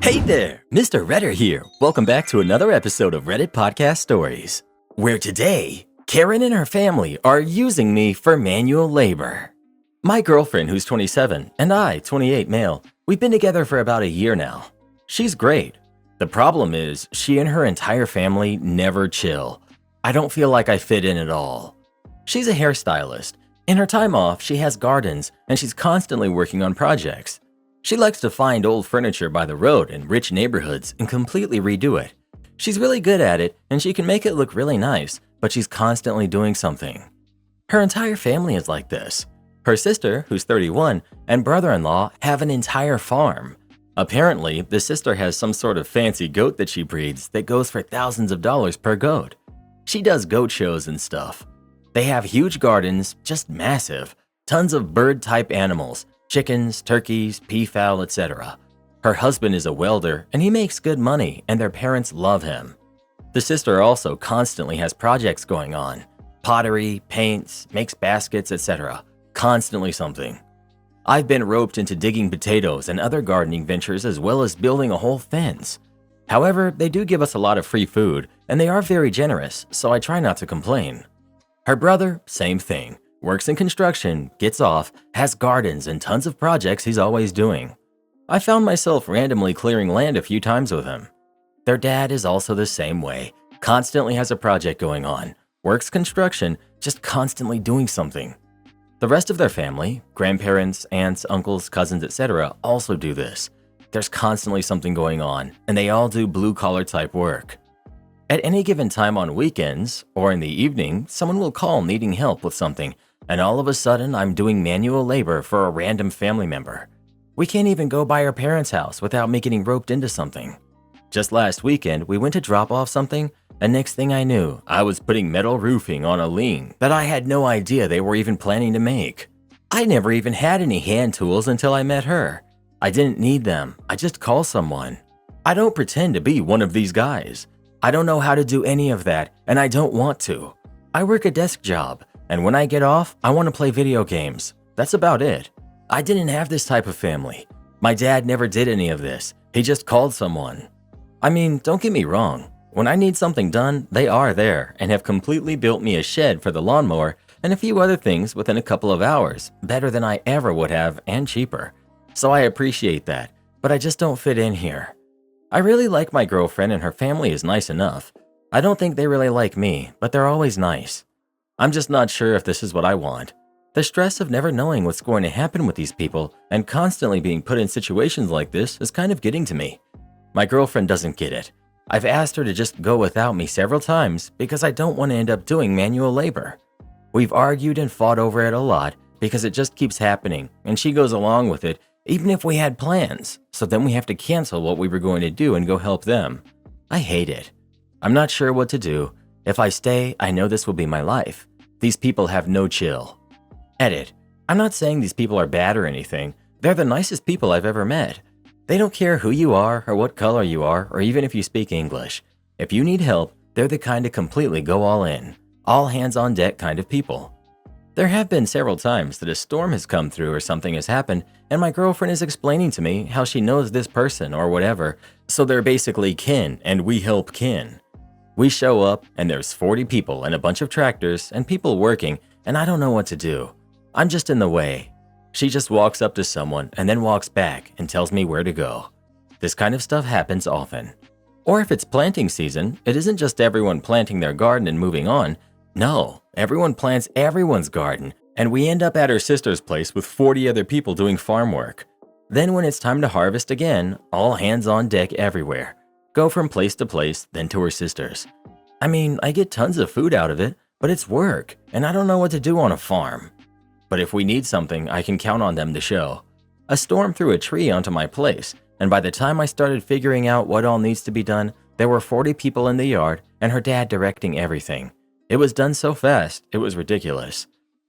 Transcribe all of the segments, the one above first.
Hey there, Mr. Redder here. Welcome back to another episode of Reddit Podcast Stories, where today, Karen and her family are using me for manual labor. My girlfriend, who's 27, and I, 28 male, we've been together for about a year now. She's great. The problem is, she and her entire family never chill. I don't feel like I fit in at all. She's a hairstylist. In her time off, she has gardens, and she's constantly working on projects. She likes to find old furniture by the road in rich neighborhoods and completely redo it. She's really good at it, and she can make it look really nice, but she's constantly doing something. Her entire family is like this. Her sister, who's 31, and brother-in-law have an entire farm. Apparently, the sister has some sort of fancy goat that she breeds that goes for thousands of dollars per goat. She does goat shows and stuff. They have huge gardens, just massive, tons of bird-type animals, chickens, turkeys, peafowl, etc. Her husband is a welder, and he makes good money, and their parents love him. The sister also constantly has projects going on. Pottery, paints, makes baskets, etc. Constantly something. I've been roped into digging potatoes and other gardening ventures as well as building a whole fence. However, they do give us a lot of free food, and they are very generous, so I try not to complain. Her brother, same thing. Works in construction, gets off, has gardens and tons of projects he's always doing. I found myself randomly clearing land a few times with him. Their dad is also the same way, constantly has a project going on, works construction, just constantly doing something. The rest of their family, grandparents, aunts, uncles, cousins, etc. also do this. There's constantly something going on, and they all do blue-collar type work. At any given time on weekends, or in the evening, someone will call needing help with something, and all of a sudden I'm doing manual labor for a random family member. We can't even go by our parents' house without me getting roped into something. Just last weekend, we went to drop off something, and next thing I knew, I was putting metal roofing on a lean that I had no idea they were even planning to make. I never even had any hand tools until I met her. I didn't need them, I just call someone. I don't pretend to be one of these guys. I don't know how to do any of that, and I don't want to. I work a desk job, and when I get off, I want to play video games. That's about it. I didn't have this type of family. My dad never did any of this. He just called someone. I mean, don't get me wrong. When I need something done, they are there and have completely built me a shed for the lawnmower and a few other things within a couple of hours, better than I ever would have and cheaper. So I appreciate that, but I just don't fit in here. I really like my girlfriend and her family is nice enough. I don't think they really like me, but they're always nice. I'm just not sure if this is what I want. The stress of never knowing what's going to happen with these people and constantly being put in situations like this is kind of getting to me. My girlfriend doesn't get it. I've asked her to just go without me several times because I don't want to end up doing manual labor. We've argued and fought over it a lot because it just keeps happening and she goes along with it even if we had plans, so then we have to cancel what we were going to do and go help them. I hate it. I'm not sure what to do. If I stay, I know this will be my life. These people have no chill. Edit. I'm not saying these people are bad or anything. They're the nicest people I've ever met. They don't care who you are or what color you are or even if you speak English. If you need help, they're the kind to completely go all in. All hands on deck kind of people. There have been several times that a storm has come through or something has happened and my girlfriend is explaining to me how she knows this person or whatever, so they're basically kin and we help kin. We show up and there's 40 people and a bunch of tractors and people working and I don't know what to do. I'm just in the way. She just walks up to someone and then walks back and tells me where to go. This kind of stuff happens often. Or if it's planting season, it isn't just everyone planting their garden and moving on. No, everyone plants everyone's garden, and we end up at her sister's place with 40 other people doing farm work. Then when it's time to harvest again, all hands on deck everywhere. Go from place to place, then to her sister's. I mean, I get tons of food out of it, but it's work, and I don't know what to do on a farm. But if we need something, I can count on them to show. A storm threw a tree onto my place, and by the time I started figuring out what all needs to be done, there were 40 people in the yard and her dad directing everything. It was done so fast, it was ridiculous.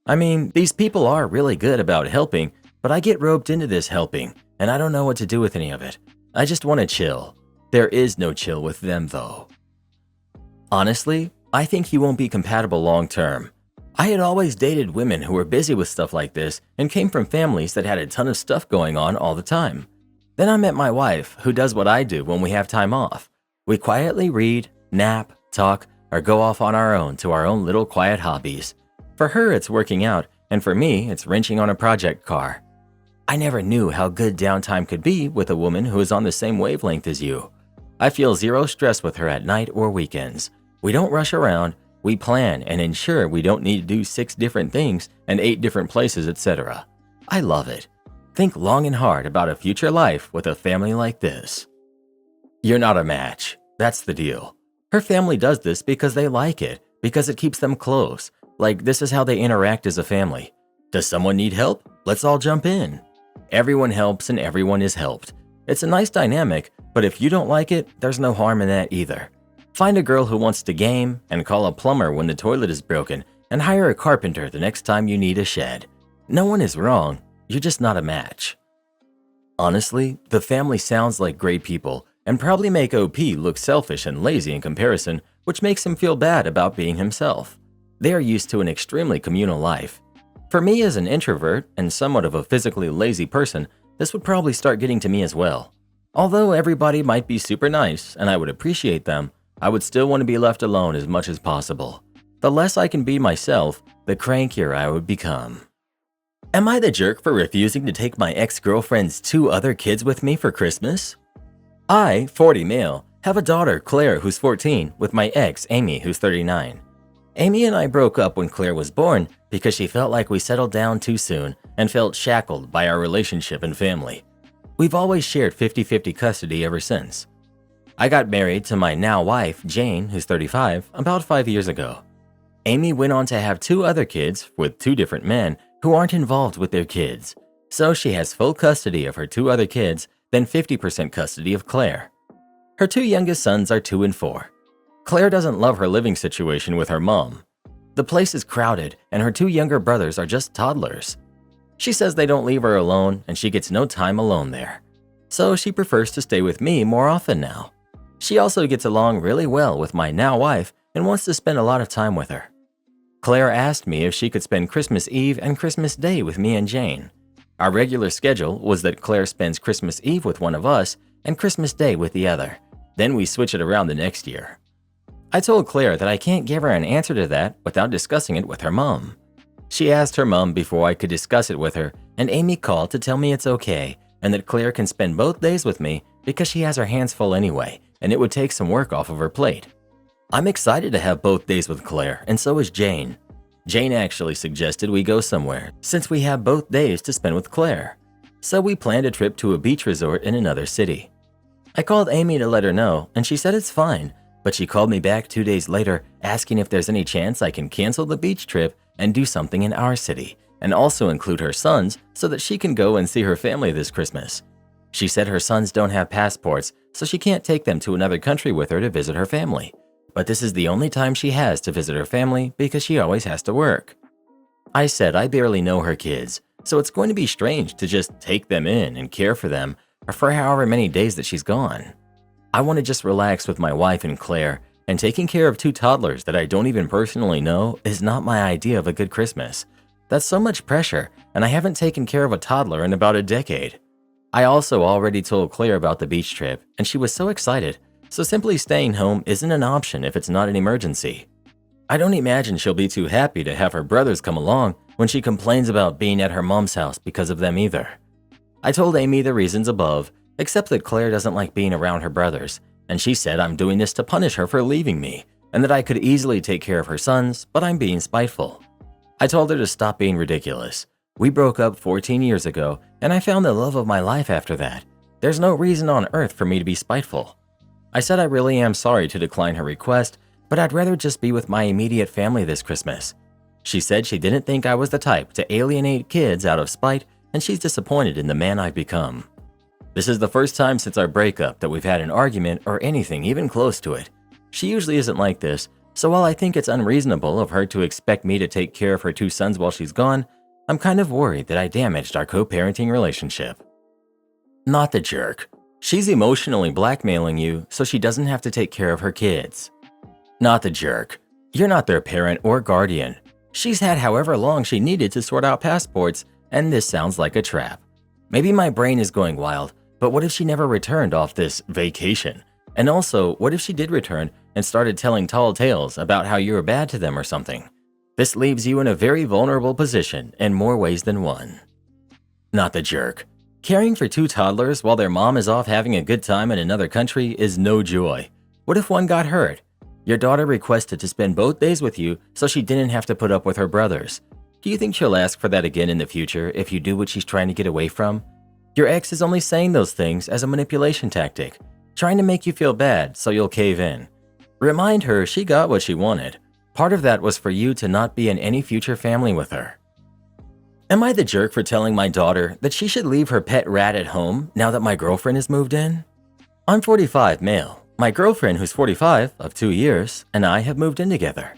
I mean, these people are really good about helping, but I get roped into this helping, and I don't know what to do with any of it. I just want to chill. There is no chill with them, though. Honestly, I think he won't be compatible long term. I had always dated women who were busy with stuff like this and came from families that had a ton of stuff going on all the time. Then I met my wife, who does what I do when we have time off. We quietly read, nap, talk, or go off on our own to our own little quiet hobbies. For her, it's working out, and for me, it's wrenching on a project car. I never knew how good downtime could be with a woman who is on the same wavelength as you. I feel zero stress with her at night or weekends. We don't rush around, we plan and ensure we don't need to do 6 different things and 8 different places, etc. I love it. Think long and hard about a future life with a family like this. You're not a match. That's the deal. Her family does this because they like it, because it keeps them close. Like, this is how they interact as a family. Does someone need help? Let's all jump in. Everyone helps and everyone is helped. It's a nice dynamic, but if you don't like it, there's no harm in that either. Find a girl who wants to game and call a plumber when the toilet is broken and hire a carpenter the next time you need a shed. No one is wrong, you're just not a match. Honestly, the family sounds like great people and probably make OP look selfish and lazy in comparison, which makes him feel bad about being himself. They are used to an extremely communal life. For me as an introvert and somewhat of a physically lazy person, this would probably start getting to me as well. Although everybody might be super nice and I would appreciate them, I would still want to be left alone as much as possible. The less I can be myself, the crankier I would become. Am I the jerk for refusing to take my ex-girlfriend's 2 other kids with me for Christmas? I, 40 male, have a daughter, Claire, who's 14, with my ex, Amy, who's 39. Amy and I broke up when Claire was born because she felt like we settled down too soon and felt shackled by our relationship and family. We've always shared 50-50 custody ever since. I got married to my now wife, Jane, who's 35, about 5 years ago. Amy went on to have 2 other kids with 2 different men who aren't involved with their kids, so she has full custody of her 2 other kids, then 50% custody of Claire. Her 2 youngest sons are 2 and 4. Claire doesn't love her living situation with her mom. The place is crowded and her 2 younger brothers are just toddlers. She says they don't leave her alone and she gets no time alone there. So she prefers to stay with me more often now. She also gets along really well with my now wife and wants to spend a lot of time with her. Claire asked me if she could spend Christmas Eve and Christmas Day with me and Jane. Our regular schedule was that Claire spends Christmas Eve with one of us and Christmas Day with the other. Then we switch it around the next year. I told Claire that I can't give her an answer to that without discussing it with her mom. She asked her mom before I could discuss it with her, and Amy called to tell me it's okay and that Claire can spend both days with me because she has her hands full anyway, and it would take some work off of her plate. I'm excited to have both days with Claire, and so is Jane. Jane actually suggested we go somewhere since we have both days to spend with Claire. So we planned a trip to a beach resort in another city. I called Amy to let her know, and she said it's fine, but she called me back 2 days later asking if there's any chance I can cancel the beach trip and do something in our city, and also include her sons so that she can go and see her family this Christmas. She said her sons don't have passports, so she can't take them to another country with her to visit her family. But this is the only time she has to visit her family because she always has to work. I said I barely know her kids, so it's going to be strange to just take them in and care for them for however many days that she's gone. I want to just relax with my wife and Claire, and taking care of 2 toddlers that I don't even personally know is not my idea of a good Christmas. That's so much pressure, and I haven't taken care of a toddler in about a decade. I also already told Claire about the beach trip, and she was so excited, so simply staying home isn't an option if it's not an emergency. I don't imagine she'll be too happy to have her brothers come along when she complains about being at her mom's house because of them either. I told Amy the reasons above, except that Claire doesn't like being around her brothers, and she said I'm doing this to punish her for leaving me, and that I could easily take care of her sons, but I'm being spiteful. I told her to stop being ridiculous. We broke up 14 years ago, and I found the love of my life after that. There's no reason on earth for me to be spiteful. I said I really am sorry to decline her request, but I'd rather just be with my immediate family this Christmas. She said she didn't think I was the type to alienate kids out of spite, and she's disappointed in the man I've become. This is the first time since our breakup that we've had an argument or anything even close to it. She usually isn't like this, so while I think it's unreasonable of her to expect me to take care of her 2 sons while she's gone, I'm kind of worried that I damaged our co-parenting relationship. Not the jerk. She's emotionally blackmailing you so she doesn't have to take care of her kids. Not the jerk. You're not their parent or guardian. She's had however long she needed to sort out passports, and this sounds like a trap. Maybe my brain is going wild, But what if she never returned off this vacation? And also, what if she did return and started telling tall tales about how you were bad to them or something? This leaves you in a very vulnerable position in more ways than one. Not the jerk. Caring for two toddlers while their mom is off having a good time in another country is no joy. What if one got hurt? Your daughter requested to spend both days with you so she didn't have to put up with her brothers. Do you think she'll ask for that again in the future if you do what she's trying to get away from? Your ex is only saying those things as a manipulation tactic, trying to make you feel bad so you'll cave in. Remind her she got what she wanted. Part of that was for you to not be in any future family with her. Am I the jerk for telling my daughter that she should leave her pet rat at home now that my girlfriend has moved in? I'm 45 male. My girlfriend, who's 45, of 2 years, and I have moved in together.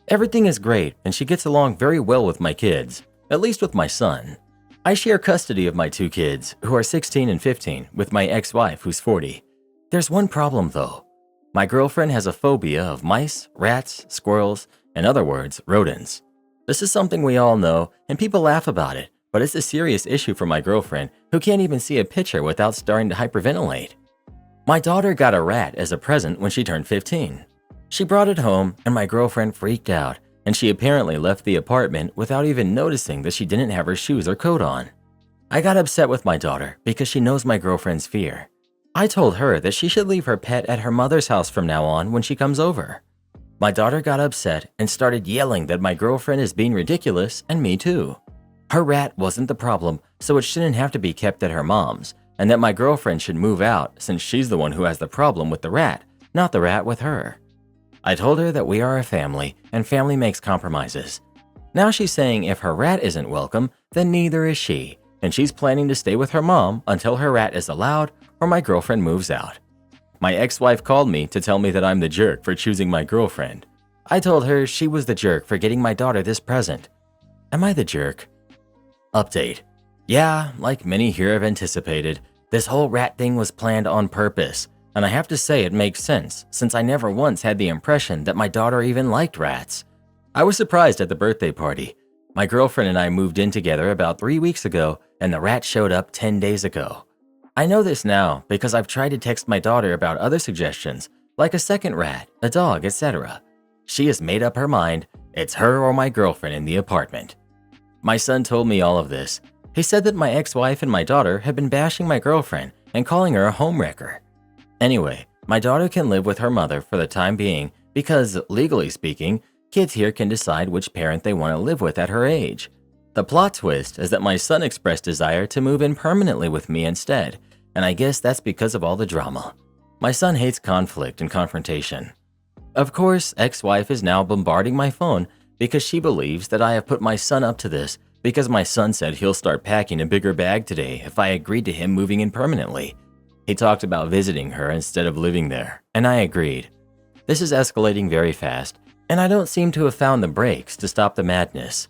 Everything is great and she gets along very well with my kids, at least with my son. I share custody of my 2 kids, who are 16 and 15, with my ex-wife, who's 40. There's one problem though. My girlfriend has a phobia of mice, rats, squirrels, in other words, rodents. This is something we all know, and people laugh about it, but it's a serious issue for my girlfriend, who can't even see a picture without starting to hyperventilate. My daughter got a rat as a present when she turned 15. She brought it home, and my girlfriend freaked out, and she apparently left the apartment without even noticing that she didn't have her shoes or coat on. I got upset with my daughter because she knows my girlfriend's fear. I told her that she should leave her pet at her mother's house from now on when she comes over. My daughter got upset and started yelling that my girlfriend is being ridiculous and me too. Her rat wasn't the problem, so it shouldn't have to be kept at her mom's, and that my girlfriend should move out since she's the one who has the problem with the rat, not the rat with her. I told her that we are a family and family makes compromises. Now she's saying if her rat isn't welcome, then neither is she, and she's planning to stay with her mom until her rat is allowed or my girlfriend moves out. My ex-wife called me to tell me that I'm the jerk for choosing my girlfriend. I told her she was the jerk for getting my daughter this present. Am I the jerk? Update. Yeah, like many here have anticipated, this whole rat thing was planned on purpose, and I have to say it makes sense since I never once had the impression that my daughter even liked rats. I was surprised at the birthday party. My girlfriend and I moved in together about 3 weeks ago, and the rat showed up 10 days ago. I know this now because I've tried to text my daughter about other suggestions, like a second rat, a dog, etc. She has made up her mind, it's her or my girlfriend in the apartment. My son told me all of this. He said that my ex-wife and my daughter have been bashing my girlfriend and calling her a homewrecker. Anyway, my daughter can live with her mother for the time being because, legally speaking, kids here can decide which parent they want to live with at her age. The plot twist is that my son expressed desire to move in permanently with me instead, and I guess that's because of all the drama. My son hates conflict and confrontation. Of course, ex-wife is now bombarding my phone because she believes that I have put my son up to this because my son said he'll start packing a bigger bag today if I agreed to him moving in permanently. He talked about visiting her instead of living there, and I agreed. This is escalating very fast, and I don't seem to have found the brakes to stop the madness.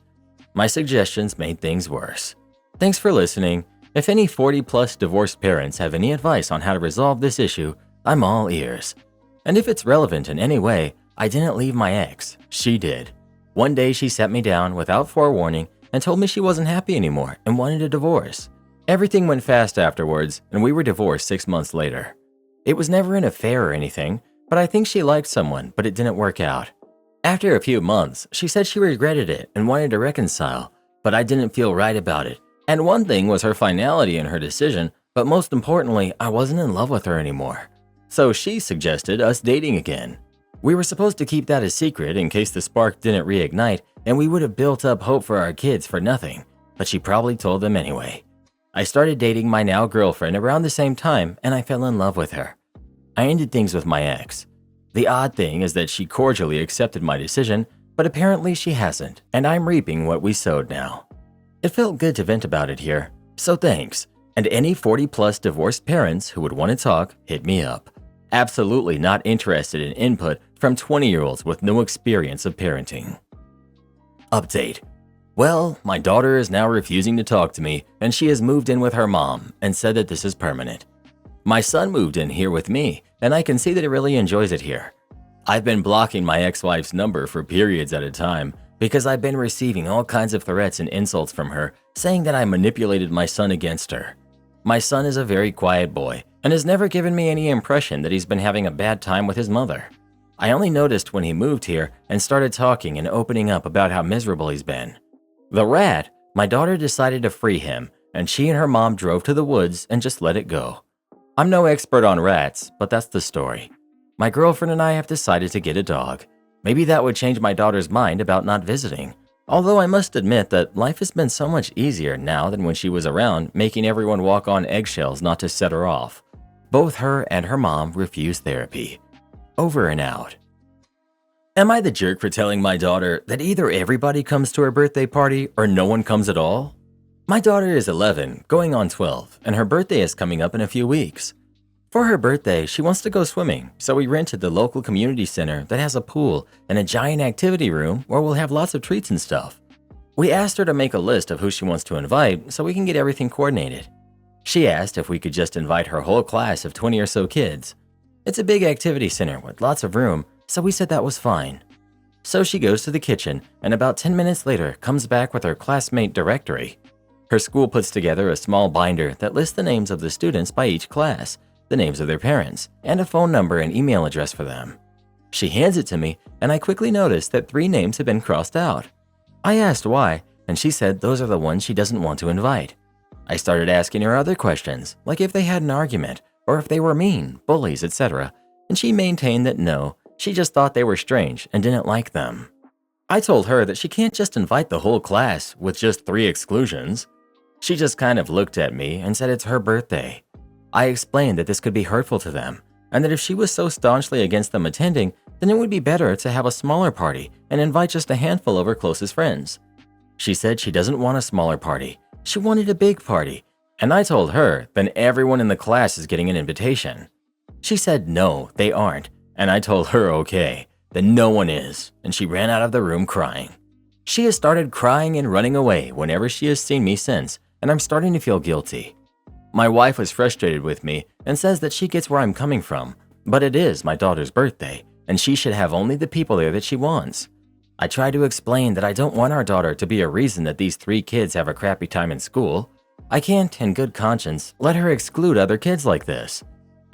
My suggestions made things worse. Thanks for listening. If any 40-plus divorced parents have any advice on how to resolve this issue, I'm all ears. And if it's relevant in any way, I didn't leave my ex, she did. One day she sat me down without forewarning and told me she wasn't happy anymore and wanted a divorce. Everything went fast afterwards, and we were divorced 6 months later. It was never an affair or anything, but I think she liked someone, but it didn't work out. After a few months, she said she regretted it and wanted to reconcile, but I didn't feel right about it. And one thing was her finality in her decision, but most importantly, I wasn't in love with her anymore. So she suggested us dating again. We were supposed to keep that a secret in case the spark didn't reignite, and we would have built up hope for our kids for nothing, but she probably told them anyway. I started dating my now girlfriend around the same time, and I fell in love with her. I ended things with my ex. The odd thing is that she cordially accepted my decision, but apparently she hasn't, and I'm reaping what we sowed now. It felt good to vent about it here, so thanks. And any 40-plus divorced parents who would want to talk, hit me up. Absolutely not interested in input from 20-year-olds with no experience of parenting. Update. Well, my daughter is now refusing to talk to me, and she has moved in with her mom and said that this is permanent. My son moved in here with me, and I can see that he really enjoys it here. I've been blocking my ex-wife's number for periods at a time because I've been receiving all kinds of threats and insults from her saying that I manipulated my son against her. My son is a very quiet boy and has never given me any impression that he's been having a bad time with his mother. I only noticed when he moved here and started talking and opening up about how miserable he's been. The rat, my daughter decided to free him, and she and her mom drove to the woods and just let it go. I'm no expert on rats, but that's the story. My girlfriend and I have decided to get a dog. Maybe that would change my daughter's mind about not visiting. Although I must admit that life has been so much easier now than when she was around, making everyone walk on eggshells not to set her off. Both her and her mom refuse therapy. Over and out. Am I the jerk for telling my daughter that either everybody comes to her birthday party or no one comes at all? My daughter is 11, going on 12, and her birthday is coming up in a few weeks. For her birthday, she wants to go swimming, so we rented the local community center that has a pool and a giant activity room where we'll have lots of treats and stuff. We asked her to make a list of who she wants to invite so we can get everything coordinated. She asked if we could just invite her whole class of 20 or so kids. It's a big activity center with lots of room, so we said that was fine. So she goes to the kitchen and about 10 minutes later comes back with her classmate directory. Her school puts together a small binder that lists the names of the students by each class, the names of their parents, and a phone number and email address for them. She hands it to me, and I quickly noticed that 3 names had been crossed out. I asked why, and she said those are the ones she doesn't want to invite. I started asking her other questions, like if they had an argument, or if they were mean, bullies, etc., and she maintained that no, she just thought they were strange and didn't like them. I told her that she can't just invite the whole class with just 3 exclusions. She just kind of looked at me and said it's her birthday. I explained that this could be hurtful to them, and that if she was so staunchly against them attending, then it would be better to have a smaller party and invite just a handful of her closest friends. She said she doesn't want a smaller party, she wanted a big party, and I told her then everyone in the class is getting an invitation. She said no, they aren't, and I told her okay, then no one is, and she ran out of the room crying. She has started crying and running away whenever she has seen me since, and I'm starting to feel guilty. My wife was frustrated with me and says that she gets where I'm coming from, but it is my daughter's birthday, and she should have only the people there that she wants. I try to explain that I don't want our daughter to be a reason that these 3 kids have a crappy time in school. I can't, in good conscience, let her exclude other kids like this.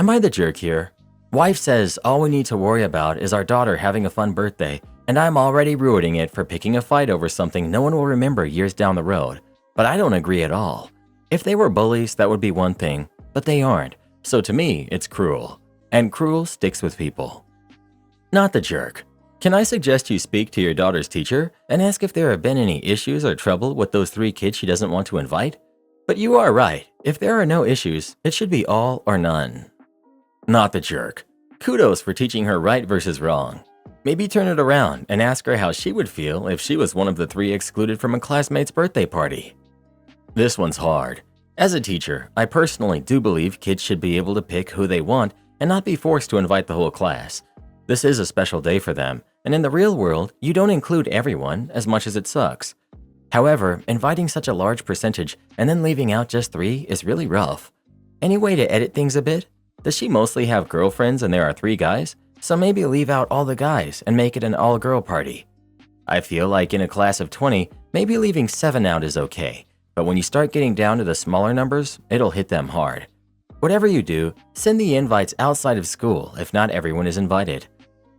Am I the jerk here? Wife says all we need to worry about is our daughter having a fun birthday, and I'm already ruining it for picking a fight over something no one will remember years down the road. But I don't agree at all. If they were bullies, that would be one thing, but they aren't, so to me, it's cruel. And cruel sticks with people. Not the jerk. Can I suggest you speak to your daughter's teacher and ask if there have been any issues or trouble with those 3 kids she doesn't want to invite? But you are right, if there are no issues, it should be all or none. Not the jerk. Kudos for teaching her right versus wrong. Maybe turn it around and ask her how she would feel if she was one of the 3 excluded from a classmate's birthday party. This one's hard. As a teacher, I personally do believe kids should be able to pick who they want and not be forced to invite the whole class. This is a special day for them, and in the real world, you don't include everyone as much as it sucks. However, inviting such a large percentage and then leaving out just 3 is really rough. Any way to edit things a bit? Does she mostly have girlfriends and there are 3 guys? So maybe leave out all the guys and make it an all-girl party. I feel like in a class of 20, maybe leaving 7 out is okay. But when you start getting down to the smaller numbers, it'll hit them hard. Whatever you do, send the invites outside of school if not everyone is invited.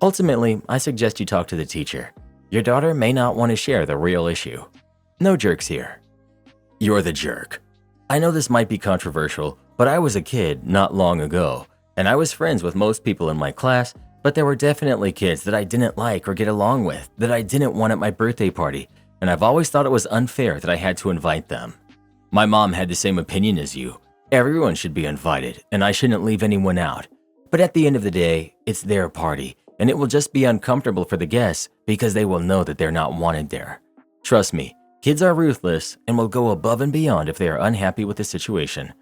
Ultimately, I suggest you talk to the teacher. Your daughter may not want to share the real issue. No jerks here. You're the jerk. I know this might be controversial, but I was a kid not long ago, and I was friends with most people in my class, but there were definitely kids that I didn't like or get along with that I didn't want at my birthday party. And I've always thought it was unfair that I had to invite them. My mom had the same opinion as you. Everyone should be invited, and I shouldn't leave anyone out. But at the end of the day, it's their party, and it will just be uncomfortable for the guests because they will know that they're not wanted there. Trust me, kids are ruthless and will go above and beyond if they are unhappy with the situation.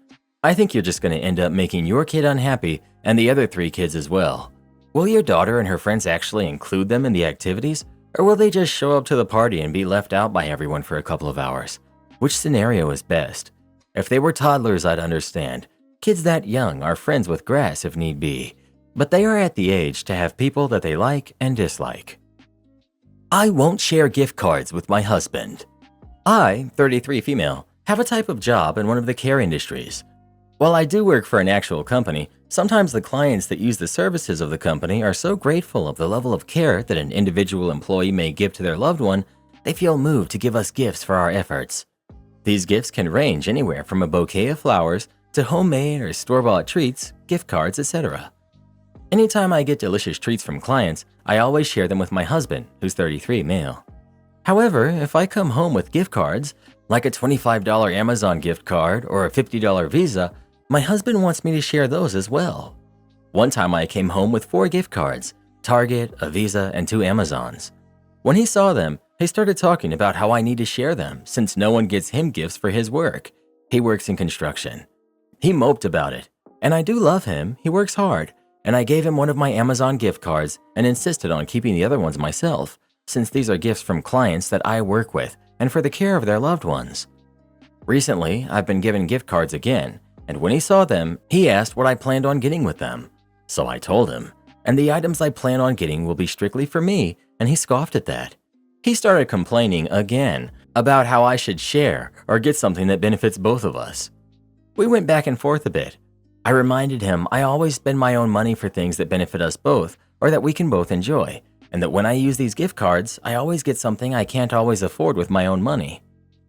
I think you're just going to end up making your kid unhappy and the other 3 kids as well. Will your daughter and her friends actually include them in the activities? Or will they just show up to the party and be left out by everyone for a couple of hours? Which scenario is best? If they were toddlers, I'd understand. Kids that young are friends with grass if need be. But they are at the age to have people that they like and dislike. I won't share gift cards with my husband. I, 33 female, have a type of job in one of the care industries. While I do work for an actual company, sometimes the clients that use the services of the company are so grateful of the level of care that an individual employee may give to their loved one, they feel moved to give us gifts for our efforts. These gifts can range anywhere from a bouquet of flowers to homemade or store-bought treats, gift cards, etc. Anytime I get delicious treats from clients, I always share them with my husband, who's 33, male. However, if I come home with gift cards, like a $25 Amazon gift card or a $50 Visa, my husband wants me to share those as well. One time I came home with 4 gift cards, Target, a Visa, and 2 Amazons. When he saw them, he started talking about how I need to share them since no one gets him gifts for his work. He works in construction. He moped about it, and I do love him, he works hard, and I gave him one of my Amazon gift cards and insisted on keeping the other ones myself, since these are gifts from clients that I work with and for the care of their loved ones. Recently, I've been given gift cards again, and when he saw them, he asked what I planned on getting with them. So I told him, and the items I plan on getting will be strictly for me, and he scoffed at that. He started complaining again about how I should share or get something that benefits both of us. We went back and forth a bit. I reminded him I always spend my own money for things that benefit us both or that we can both enjoy, and that when I use these gift cards, I always get something I can't always afford with my own money.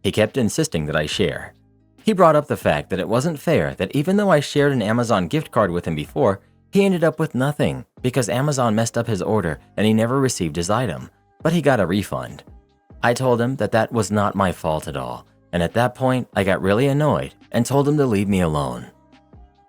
He kept insisting that I share. He brought up the fact that it wasn't fair that even though I shared an Amazon gift card with him before, he ended up with nothing because Amazon messed up his order and he never received his item, but he got a refund. I told him that that was not my fault at all, and at that point, I got really annoyed and told him to leave me alone.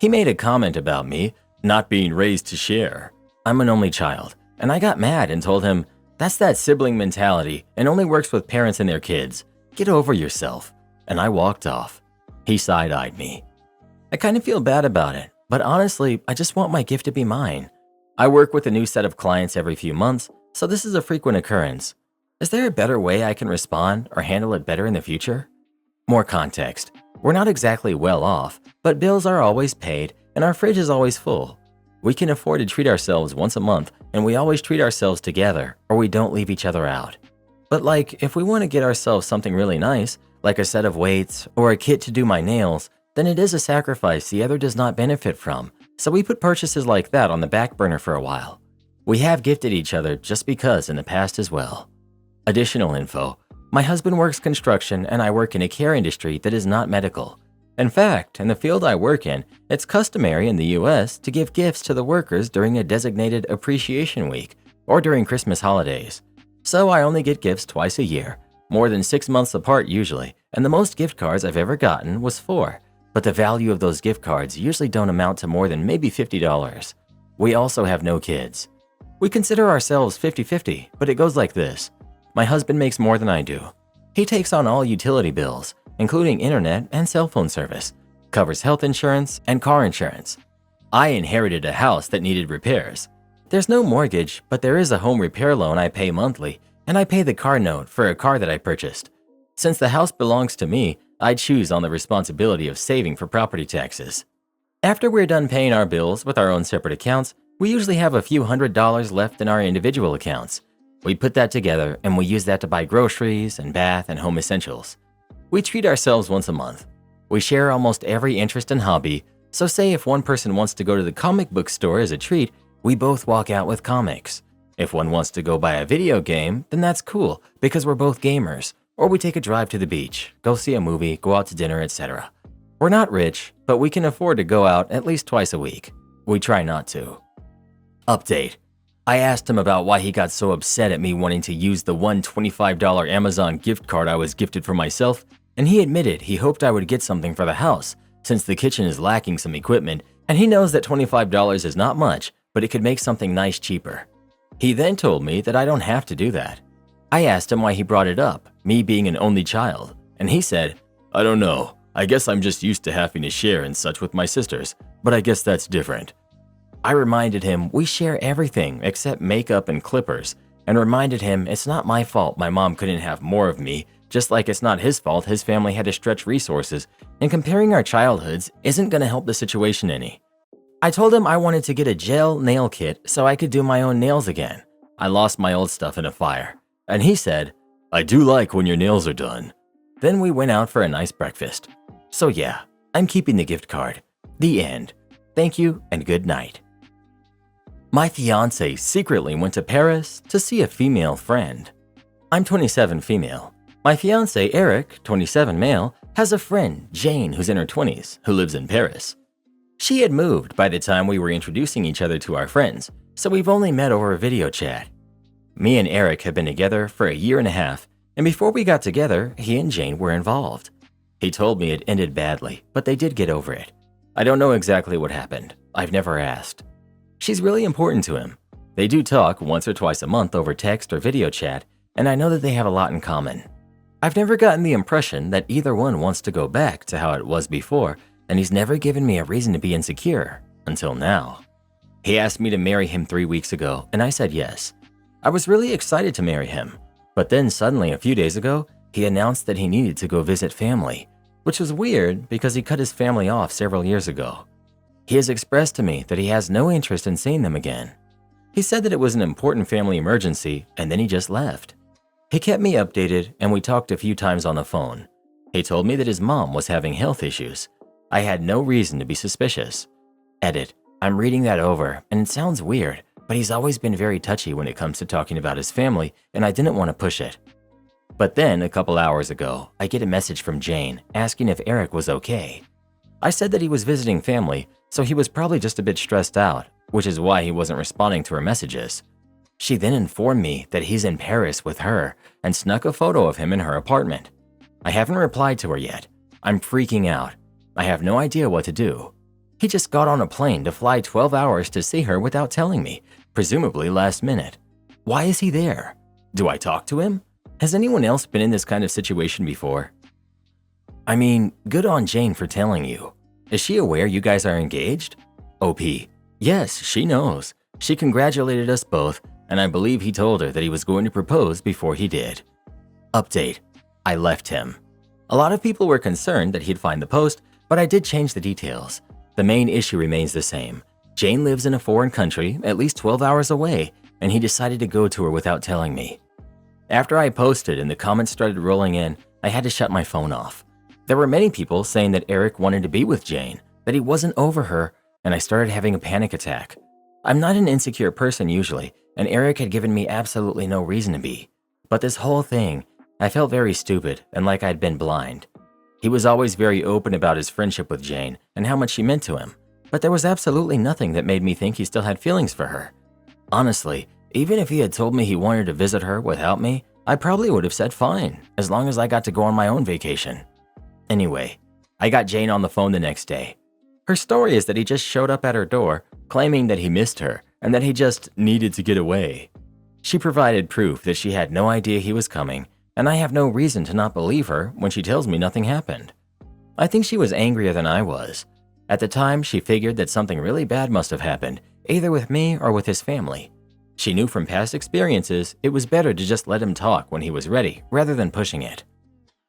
He made a comment about me not being raised to share. I'm an only child, and I got mad and told him, that's that sibling mentality and only works with parents and their kids. Get over yourself. And I walked off. He side-eyed me. I kind of feel bad about it, but honestly, I just want my gift to be mine. I work with a new set of clients every few months, so this is a frequent occurrence. Is there a better way I can respond or handle it better in the future? More context. We're not exactly well off, but bills are always paid and our fridge is always full. We can afford to treat ourselves once a month, and we always treat ourselves together or we don't leave each other out. But like, if we want to get ourselves something really nice, like a set of weights or a kit to do my nails, then it is a sacrifice the other does not benefit from, so we put purchases like that on the back burner for a while. We have gifted each other just because in the past as well. Additional info. My husband works construction and I work in a care industry that is not medical. In fact, in the field I work in, it's customary in the US to give gifts to the workers during a designated appreciation week or during Christmas holidays. So I only get gifts twice a year, more than 6 months apart usually, and the most gift cards I've ever gotten was 4. But the value of those gift cards usually don't amount to more than maybe $50. We also have no kids. We consider ourselves 50-50, but it goes like this. My husband makes more than I do. He takes on all utility bills, including internet and cell phone service, covers health insurance and car insurance. I inherited a house that needed repairs. There's no mortgage, but there is a home repair loan I pay monthly, and I pay the car note for a car that I purchased. Since the house belongs to me, I choose on the responsibility of saving for property taxes. After we're done paying our bills with our own separate accounts, we usually have a few $100s left in our individual accounts. We put that together and we use that to buy groceries and bath and home essentials. We treat ourselves once a month. We share almost every interest and hobby, so say if one person wants to go to the comic book store as a treat, we both walk out with comics. If one wants to go buy a video game, then that's cool because we're both gamers. Or we take a drive to the beach, go see a movie, go out to dinner, etc. We're not rich, but we can afford to go out at least twice a week. We try not to. Update. I asked him about why he got so upset at me wanting to use the one $25 Amazon gift card I was gifted for myself, and he admitted he hoped I would get something for the house, since the kitchen is lacking some equipment, and he knows that $25 is not much, but it could make something nice cheaper. He then told me that I don't have to do that. I asked him why he brought it up, me being an only child, and he said, I don't know, I guess I'm just used to having to share and such with my sisters, but I guess that's different. I reminded him we share everything except makeup and clippers, and reminded him it's not my fault my mom couldn't have more of me, just like it's not his fault his family had to stretch resources, and comparing our childhoods isn't going to help the situation any. I told him I wanted to get a gel nail kit so I could do my own nails again. I lost my old stuff in a fire. And he said, I do like when your nails are done. Then we went out for a nice breakfast. So yeah, I'm keeping the gift card. The end. Thank you and good night. My fiance secretly went to Paris to see a female friend. I'm 27 female. My fiance Eric, 27 male, has a friend, Jane, who's in her 20s, who lives in Paris. She had moved by the time we were introducing each other to our friends, so we've only met over a video chat. Me and Eric have been together for a year and a half, and before we got together, he and Jane were involved. He told me it ended badly, but they did get over it. I don't know exactly what happened. I've never asked. She's really important to him. They do talk once or twice a month over text or video chat, and I know that they have a lot in common. I've never gotten the impression that either one wants to go back to how it was before, and he's never given me a reason to be insecure, until now. He asked me to marry him 3 weeks ago, and I said yes. I was really excited to marry him, but then suddenly a few days ago, he announced that he needed to go visit family, which was weird because he cut his family off several years ago. He has expressed to me that he has no interest in seeing them again. He said that it was an important family emergency, and then he just left. He kept me updated, and we talked a few times on the phone. He told me that his mom was having health issues. I had no reason to be suspicious. Edit. I'm reading that over, and it sounds weird, but he's always been very touchy when it comes to talking about his family, and I didn't want to push it. But then, a couple hours ago, I get a message from Jane asking if Eric was okay. I said that he was visiting family, so he was probably just a bit stressed out, which is why he wasn't responding to her messages. She then informed me that he's in Paris with her and snuck a photo of him in her apartment. I haven't replied to her yet. I'm freaking out. I have no idea what to do. He just got on a plane to fly 12 hours to see her without telling me, presumably last minute. Why is he there? Do I talk to him? Has anyone else been in this kind of situation before? I mean, good on Jane for telling you. Is she aware you guys are engaged? OP. Yes, she knows. She congratulated us both, and I believe he told her that he was going to propose before he did. Update. I left him. A lot of people were concerned that he'd find the post, but I did change the details. The main issue remains the same. Jane lives in a foreign country, at least 12 hours away, and he decided to go to her without telling me. After I posted and the comments started rolling in, I had to shut my phone off. There were many people saying that Eric wanted to be with Jane, that he wasn't over her, and I started having a panic attack. I'm not an insecure person usually, and Eric had given me absolutely no reason to be. But this whole thing, I felt very stupid and like I'd been blind. He was always very open about his friendship with Jane and how much she meant to him, but there was absolutely nothing that made me think he still had feelings for her. Honestly, even if he had told me he wanted to visit her without me, I probably would have said fine, as long as I got to go on my own vacation. Anyway, I got Jane on the phone the next day. Her story is that he just showed up at her door, claiming that he missed her and that he just needed to get away. She provided proof that she had no idea he was coming, and I have no reason to not believe her when she tells me nothing happened. I think she was angrier than I was. At the time, she figured that something really bad must have happened, either with me or with his family. She knew from past experiences it was better to just let him talk when he was ready rather than pushing it.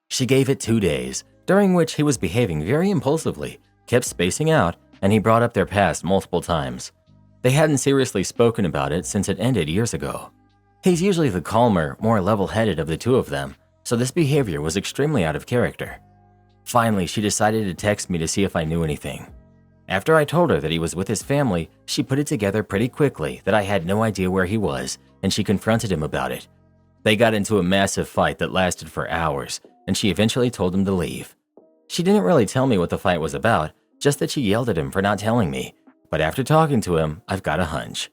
She gave it 2 days, during which he was behaving very impulsively, kept spacing out, and he brought up their past multiple times. They hadn't seriously spoken about it since it ended years ago. He's usually the calmer, more level-headed of the two of them, so this behavior was extremely out of character. Finally, she decided to text me to see if I knew anything. After I told her that he was with his family, she put it together pretty quickly that I had no idea where he was, and she confronted him about it. They got into a massive fight that lasted for hours, and she eventually told him to leave. She didn't really tell me what the fight was about, just that she yelled at him for not telling me, but after talking to him, I've got a hunch.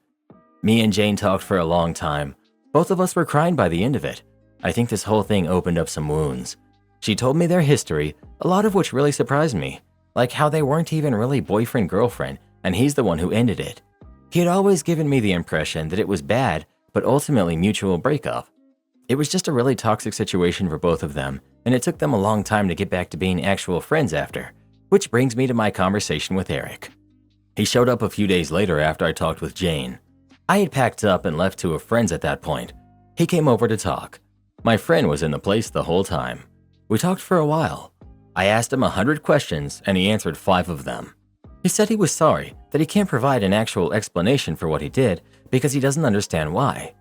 Me and Jane talked for a long time. Both of us were crying by the end of it. I think this whole thing opened up some wounds. She told me their history, a lot of which really surprised me, like how they weren't even really boyfriend-girlfriend, and he's the one who ended it. He had always given me the impression that it was bad, but ultimately mutual breakup. It was just a really toxic situation for both of them, and it took them a long time to get back to being actual friends after, which brings me to my conversation with Eric. He showed up a few days later after I talked with Jane. I had packed up and left to a friend's at that point. He came over to talk. My friend was in the place the whole time. We talked for a while. I asked him 100 questions and he answered 5 of them. He said he was sorry, that he can't provide an actual explanation for what he did because he doesn't understand why.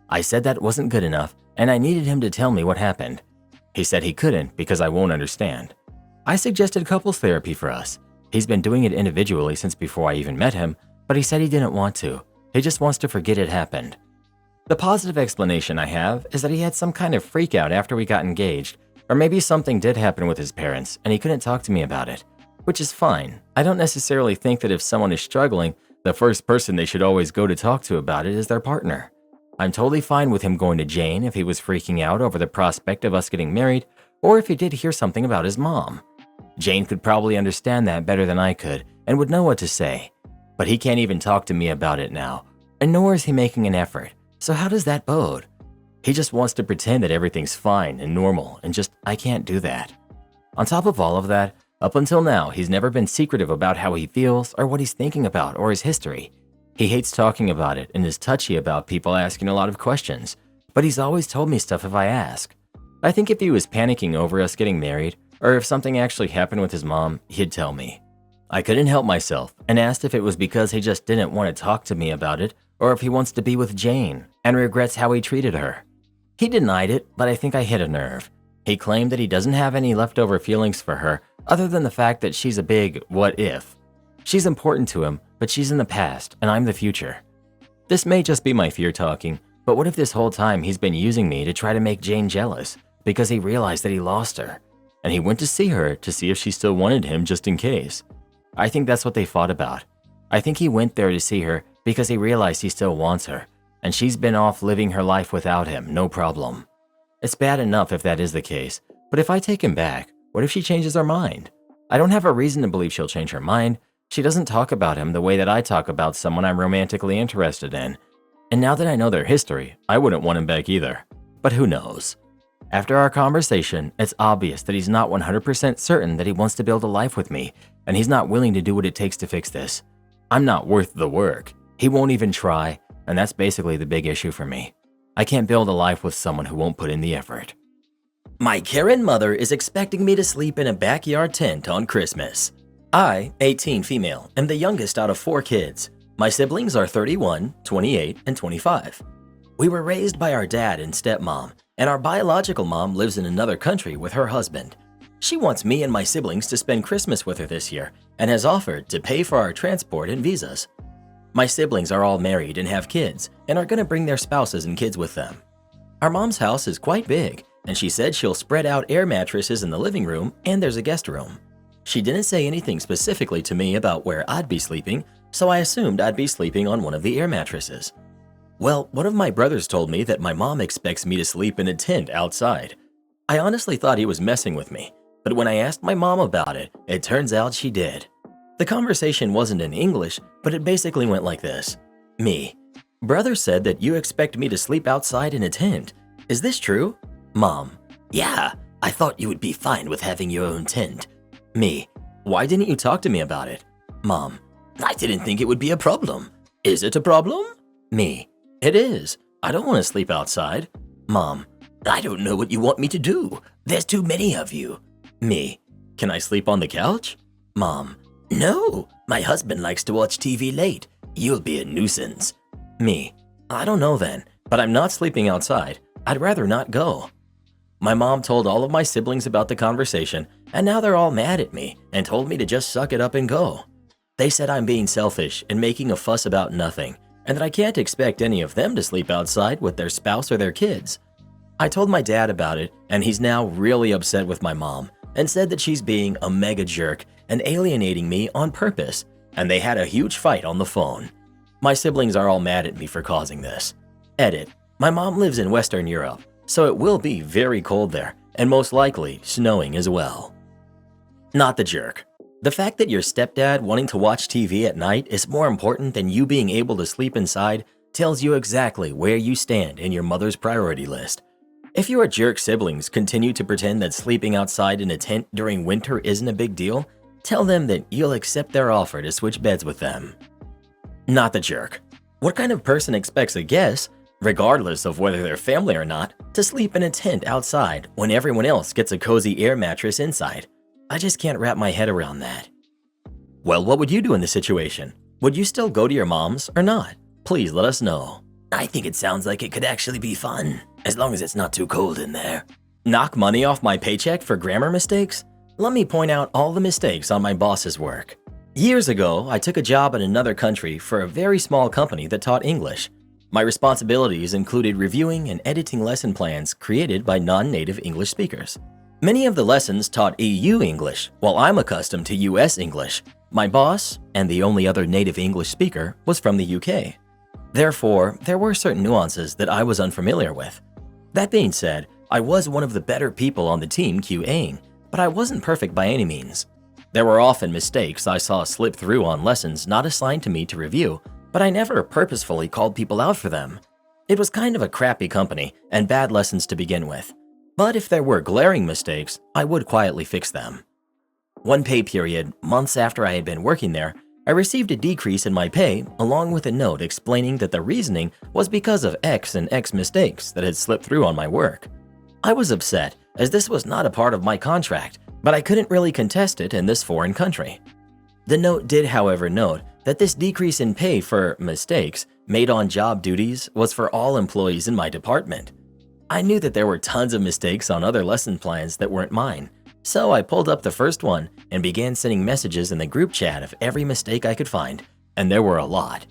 I said that wasn't good enough and I needed him to tell me what happened. He said he couldn't because I won't understand. I suggested couples therapy for us. He's been doing it individually since before I even met him, but he said he didn't want to. He just wants to forget it happened. The positive explanation I have is that he had some kind of freak out after we got engaged, or maybe something did happen with his parents and he couldn't talk to me about it, which is fine. I don't necessarily think that if someone is struggling, the first person they should always go to talk to about it is their partner. I'm totally fine with him going to Jane if he was freaking out over the prospect of us getting married, or if he did hear something about his mom. Jane could probably understand that better than I could and would know what to say. But he can't even talk to me about it now, and nor is he making an effort. So how does that bode? He just wants to pretend that everything's fine and normal, and I can't do that. On top of all of that, up until now, he's never been secretive about how he feels or what he's thinking about or his history. He hates talking about it and is touchy about people asking a lot of questions, but he's always told me stuff if I ask. I think if he was panicking over us getting married, or if something actually happened with his mom, he'd tell me. I couldn't help myself and asked if it was because he just didn't want to talk to me about it, or if he wants to be with Jane and regrets how he treated her. He denied it, but I think I hit a nerve. He claimed that he doesn't have any leftover feelings for her other than the fact that she's a big what if. She's important to him, but she's in the past and I'm the future. This may just be my fear talking, but what if this whole time he's been using me to try to make Jane jealous because he realized that he lost her, and he went to see her to see if she still wanted him just in case. I think that's what they fought about. I think he went there to see her because he realized he still wants her, and she's been off living her life without him, no problem. It's bad enough if that is the case, but if I take him back, what if she changes her mind? I don't have a reason to believe she'll change her mind. She doesn't talk about him the way that I talk about someone I'm romantically interested in. And now that I know their history, I wouldn't want him back either. But who knows? After our conversation, it's obvious that he's not 100% certain that he wants to build a life with me, and he's not willing to do what it takes to fix this. I'm not worth the work. He won't even try, and that's basically the big issue for me. I can't build a life with someone who won't put in the effort. My Karen mother is expecting me to sleep in a backyard tent on Christmas. I, 18 female, am the youngest out of 4 kids. My siblings are 31, 28, and 25. We were raised by our dad and stepmom, and our biological mom lives in another country with her husband. She wants me and my siblings to spend Christmas with her this year and has offered to pay for our transport and visas. My siblings are all married and have kids and are going to bring their spouses and kids with them. Our mom's house is quite big, and she said she'll spread out air mattresses in the living room and there's a guest room. She didn't say anything specifically to me about where I'd be sleeping, so I assumed I'd be sleeping on one of the air mattresses. Well, one of my brothers told me that my mom expects me to sleep in a tent outside. I honestly thought he was messing with me, but when I asked my mom about it, it turns out she did. The conversation wasn't in English, but it basically went like this. Me: brother said that you expect me to sleep outside in a tent. Is this true? Mom: yeah, I thought you would be fine with having your own tent. Me: why didn't you talk to me about it? Mom: I didn't think it would be a problem. Is it a problem? Me: it is. I don't want to sleep outside. Mom: I don't know what you want me to do. There's too many of you. Me: can I sleep on the couch? Mom: no, my husband likes to watch TV late. You'll be a nuisance. Me: I don't know then, but I'm not sleeping outside. I'd rather not go. My mom told all of my siblings about the conversation, and now they're all mad at me and told me to just suck it up and go. They said I'm being selfish and making a fuss about nothing, and that I can't expect any of them to sleep outside with their spouse or their kids. I told my dad about it, and he's now really upset with my mom and said that she's being a mega jerk and alienating me on purpose, and they had a huge fight on the phone. My siblings are all mad at me for causing this. Edit: my mom lives in Western Europe, so it will be very cold there, and most likely snowing as well. Not the jerk. The fact that your stepdad wanting to watch TV at night is more important than you being able to sleep inside tells you exactly where you stand in your mother's priority list. If your jerk siblings continue to pretend that sleeping outside in a tent during winter isn't a big deal, tell them that you'll accept their offer to switch beds with them. Not the jerk. What kind of person expects a guest, regardless of whether they're family or not, to sleep in a tent outside when everyone else gets a cozy air mattress inside? I just can't wrap my head around that. Well, what would you do in this situation? Would you still go to your mom's or not? Please let us know. I think it sounds like it could actually be fun, as long as it's not too cold in there. Knock money off my paycheck for grammar mistakes? Let me point out all the mistakes on my boss's work. Years ago, I took a job in another country for a very small company that taught English. My responsibilities included reviewing and editing lesson plans created by non-native English speakers. Many of the lessons taught EU English, while I'm accustomed to US English. My boss, and the only other native English speaker, was from the UK. Therefore, there were certain nuances that I was unfamiliar with. That being said, I was one of the better people on the team QAing, but I wasn't perfect by any means. There were often mistakes I saw slip through on lessons not assigned to me to review, but I never purposefully called people out for them. It was kind of a crappy company and bad lessons to begin with. But if there were glaring mistakes, I would quietly fix them. One pay period, months after I had been working there, I received a decrease in my pay along with a note explaining that the reasoning was because of X and X mistakes that had slipped through on my work. I was upset as this was not a part of my contract, but I couldn't really contest it in this foreign country. The note did, however, note that this decrease in pay for mistakes made on job duties was for all employees in my department. I knew that there were tons of mistakes on other lesson plans that weren't mine, so I pulled up the first one and began sending messages in the group chat of every mistake I could find, and there were a lot.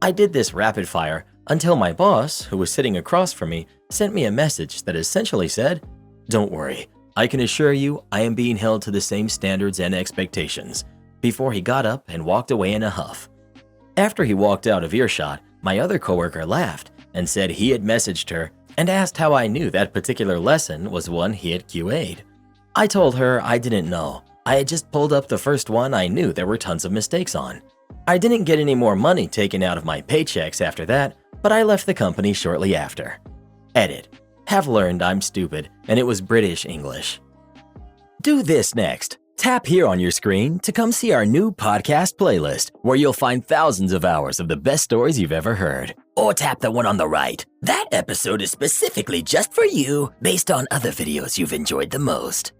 I did this rapid fire until my boss, who was sitting across from me, sent me a message that essentially said, "Don't worry, I can assure you I am being held to the same standards and expectations," before he got up and walked away in a huff. After he walked out of earshot, my other coworker laughed and said he had messaged her and asked how I knew that particular lesson was one he had QA'd. I told her I didn't know. I had just pulled up the first one I knew there were tons of mistakes on. I didn't get any more money taken out of my paychecks after that, but I left the company shortly after. Edit. Have learned I'm stupid, and it was British English. Do this next. Tap here on your screen to come see our new podcast playlist, where you'll find thousands of hours of the best stories you've ever heard. Or tap the one on the right. That episode is specifically just for you, based on other videos you've enjoyed the most.